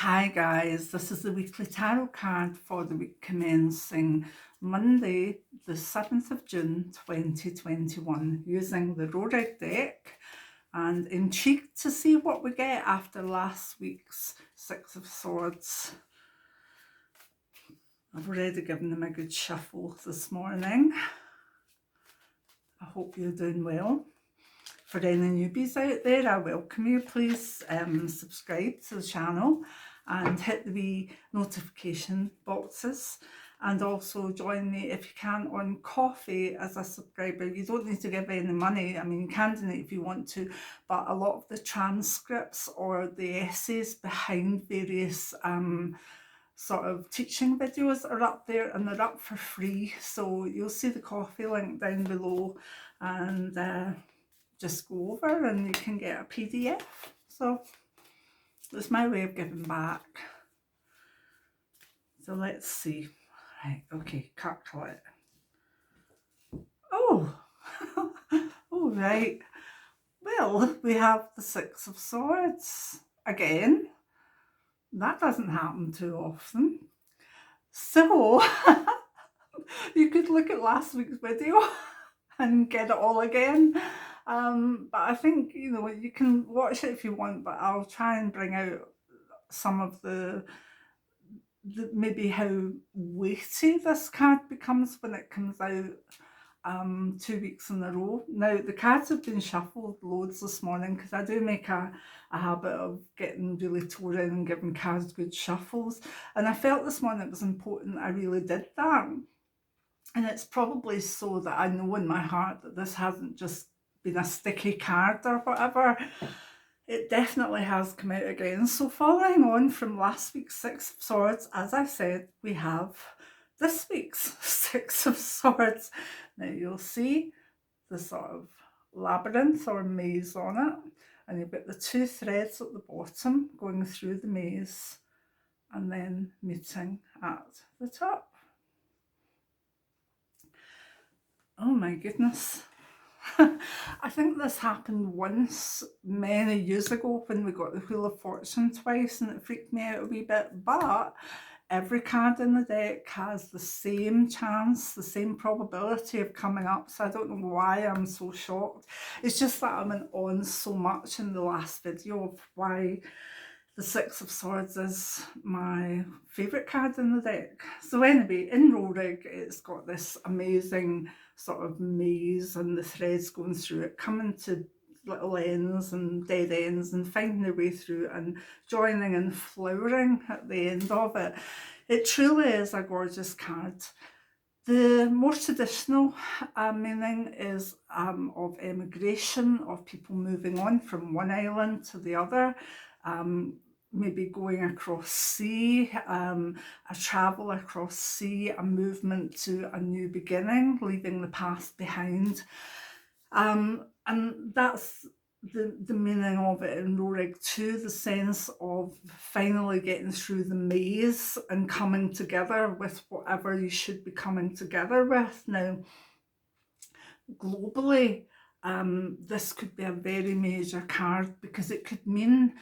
Hi guys, this is the weekly tarot card for the week commencing Monday, the 7th of June 2021, using the Rorig deck, and intrigued to see what we get after last week's Six of Swords. I've already given them a good shuffle this morning. I hope you're doing well. For any newbies out there, I welcome you. Please subscribe to the channel and hit the wee notification boxes, and also join me if you can on KoFi as a subscriber. You don't need to give any money. I mean, you can donate if you want to, but a lot of the transcripts or the essays behind various sort of teaching videos are up there, and they're up for free. So you'll see the KoFi link down below, and just go over and you can get a PDF. So it's my way of giving back. So let's see. Right, okay, cut Colette. Oh, oh right. Well, we have the Six of Swords again. That doesn't happen too often. So you could look at last week's video and get it all again. But I think, you can watch it if you want, but I'll try and bring out some of the maybe how weighty this card becomes when it comes out 2 weeks in a row. Now, the cards have been shuffled loads this morning because I do make a habit of getting really tore in and giving cards good shuffles. And I felt this morning it was important I really did that. And it's probably so that I know in my heart that this hasn't just been a sticky card or whatever. It definitely has come out again. So following on from last week's Six of Swords, as I said, we have this week's Six of Swords. Now you'll see the sort of labyrinth or maze on it, and you've got the two threads at the bottom going through the maze and then meeting at the top. Oh my goodness. I think this happened once many years ago when we got the Wheel of Fortune twice, and it freaked me out a wee bit, but every card in the deck has the same chance, the same probability of coming up, so I don't know why I'm so shocked. It's just that I went on so much in the last video of why the Six of Swords is my favourite card in the deck. So anyway, in Rorig, it's got this amazing sort of maze and the threads going through it, coming to little ends and dead ends and finding their way through and joining and flowering at the end of it. It truly is a gorgeous card. The more traditional meaning is of emigration, of people moving on from one island to the other, maybe going across sea, a travel across sea, a movement to a new beginning, leaving the past behind. And that's the meaning of it in Rorig too, the sense of finally getting through the maze and coming together with whatever you should be coming together with. Now, globally, this could be a very major card because it could mean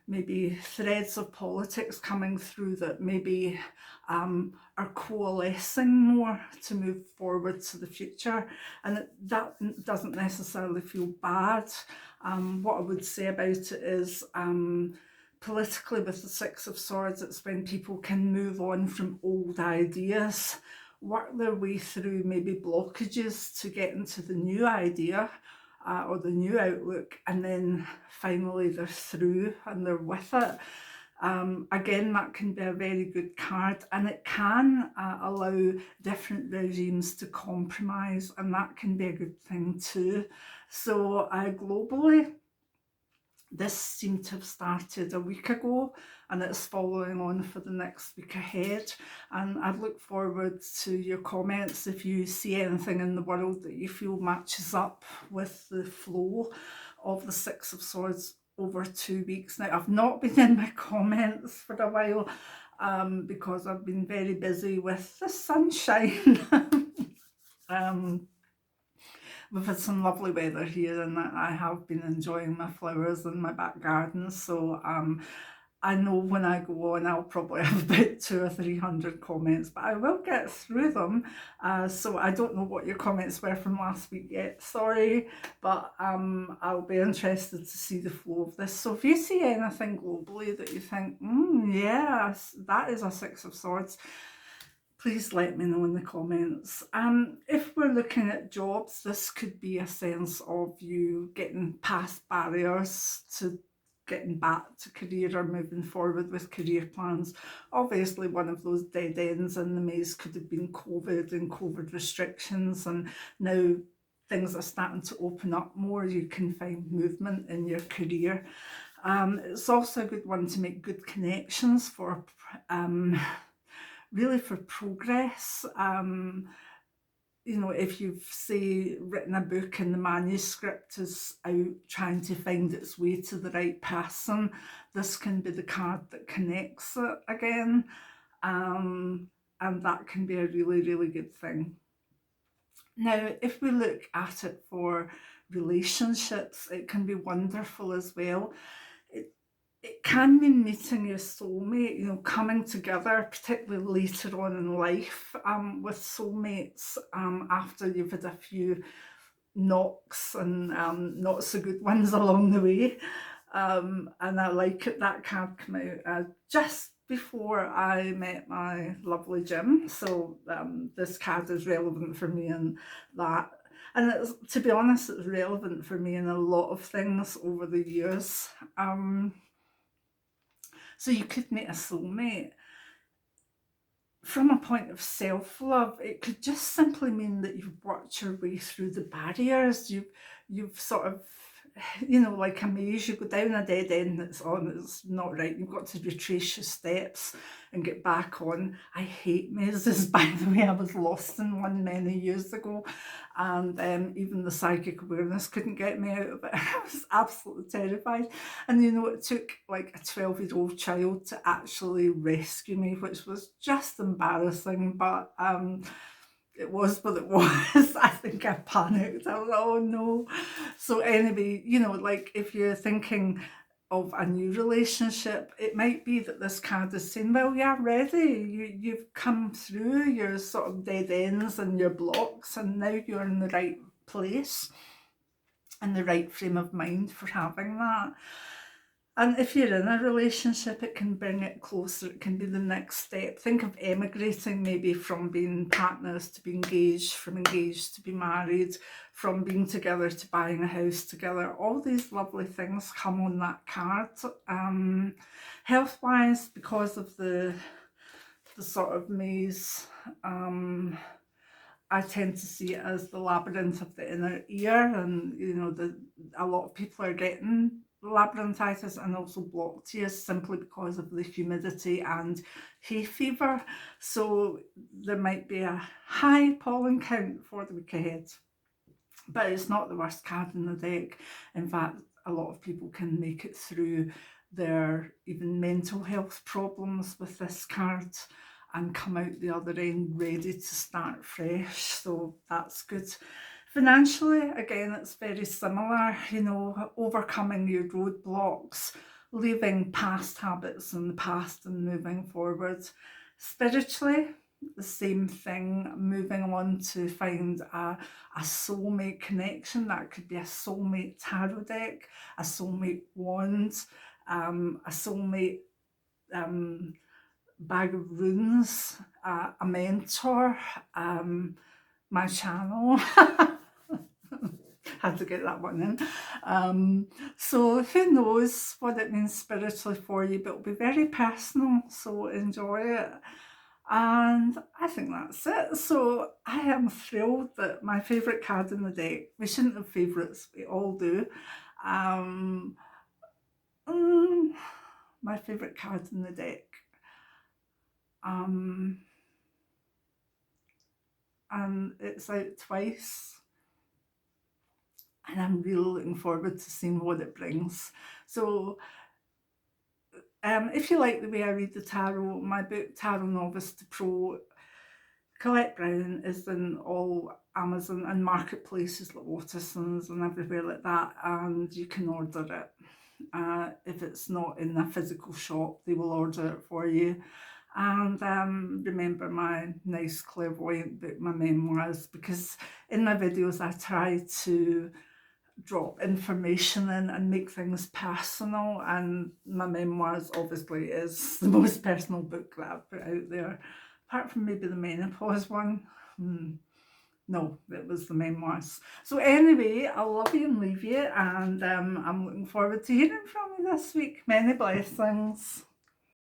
maybe threads of politics coming through that maybe are coalescing more to move forward to the future, and that doesn't necessarily feel bad. What I would say about it is politically, with the Six of Swords, it's when people can move on from old ideas, work their way through maybe blockages to get into the new idea or the new outlook, and then finally they're through and they're with it. Again, that can be a very good card, and it can allow different regimes to compromise, and that can be a good thing too. So globally, this seemed to have started a week ago, and it's following on for the next week ahead. And I look forward to your comments if you see anything in the world that you feel matches up with the flow of the Six of Swords over 2 weeks. Now, I've not been in my comments for a while because I've been very busy with the sunshine. We've had some lovely weather here, and I have been enjoying my flowers in my back garden, so I know when I go on, I'll probably have about 200 or 300 comments, but I will get through them. So I don't know what your comments were from last week yet, sorry, but I'll be interested to see the flow of this. So if you see anything globally that you think, yes, that is a Six of Swords, please let me know in the comments. If we're looking at jobs, this could be a sense of you getting past barriers to getting back to career or moving forward with career plans. Obviously, one of those dead ends in the maze could have been COVID and COVID restrictions, and now things are starting to open up more. You can find movement in your career. It's also a good one to make good connections for really for progress. If you've, say, written a book and the manuscript is out trying to find its way to the right person, this can be the card that connects it again. And that can be a really, really good thing. Now, if we look at it for relationships, it can be wonderful as well. It can be meeting your soulmate, coming together, particularly later on in life, with soulmates, after you've had a few knocks and not so good ones along the way. And I like it, that card came out just before I met my lovely Jim. So this card is relevant for me in that. And to be honest, it's relevant for me in a lot of things over the years. So you could meet a soulmate. From a point of self-love, it could just simply mean that you've worked your way through the barriers. You've sort of, like a maze, you go down a dead end that's not right. You've got to retrace your steps and get back on. I hate mazes, by the way. I was lost in one many years ago, and even the psychic awareness couldn't get me out of it. I was absolutely terrified. And it took like a 12-year-old child to actually rescue me, which was just embarrassing, but it was what it was. I think I panicked. I was like, oh no. So anyway, like if you're thinking of a new relationship, it might be that this card is saying, well, yeah, ready. You've come through your sort of dead ends and your blocks, and now you're in the right place and the right frame of mind for having that. And if you're in a relationship, it can bring it closer. It can be the next step. Think of emigrating, maybe from being partners to be engaged, from engaged to be married, from being together to buying a house together. All these lovely things come on that card. Health-wise, because of the sort of maze, I tend to see it as the labyrinth of the inner ear, and a lot of people are getting labyrinthitis and also blocked ears simply because of the humidity and hay fever. So there might be a high pollen count for the week ahead, but it's not the worst card in the deck. In fact, a lot of people can make it through their even mental health problems with this card and come out the other end ready to start fresh. So that's good. Financially, again, it's very similar, overcoming your roadblocks, leaving past habits in the past and moving forward. Spiritually, the same thing, moving on to find a soulmate connection. That could be a soulmate tarot deck, a soulmate wand, a soulmate bag of runes, a mentor, my channel. Had to get that one in. So who knows what it means spiritually for you, but it'll be very personal, so enjoy it. And I think that's it. So I am thrilled that my favourite card in the deck, we shouldn't have favourites, we all do. My favourite card in the deck. And it's out twice. And I'm really looking forward to seeing what it brings. So if you like the way I read the tarot, my book Tarot Novice to Pro, Colette Brown, is in all Amazon and marketplaces like Watersons and everywhere like that, and you can order it. If it's not in a physical shop, they will order it for you. And remember my nice Clairvoyant book, my Memoirs, because in my videos I try to drop information in and make things personal, and my Memoirs obviously is the most personal book that I've put out there, apart from maybe the Menopause one. No, it was the Memoirs. So anyway, I love you and leave you, and I'm looking forward to hearing from you this week. Many blessings.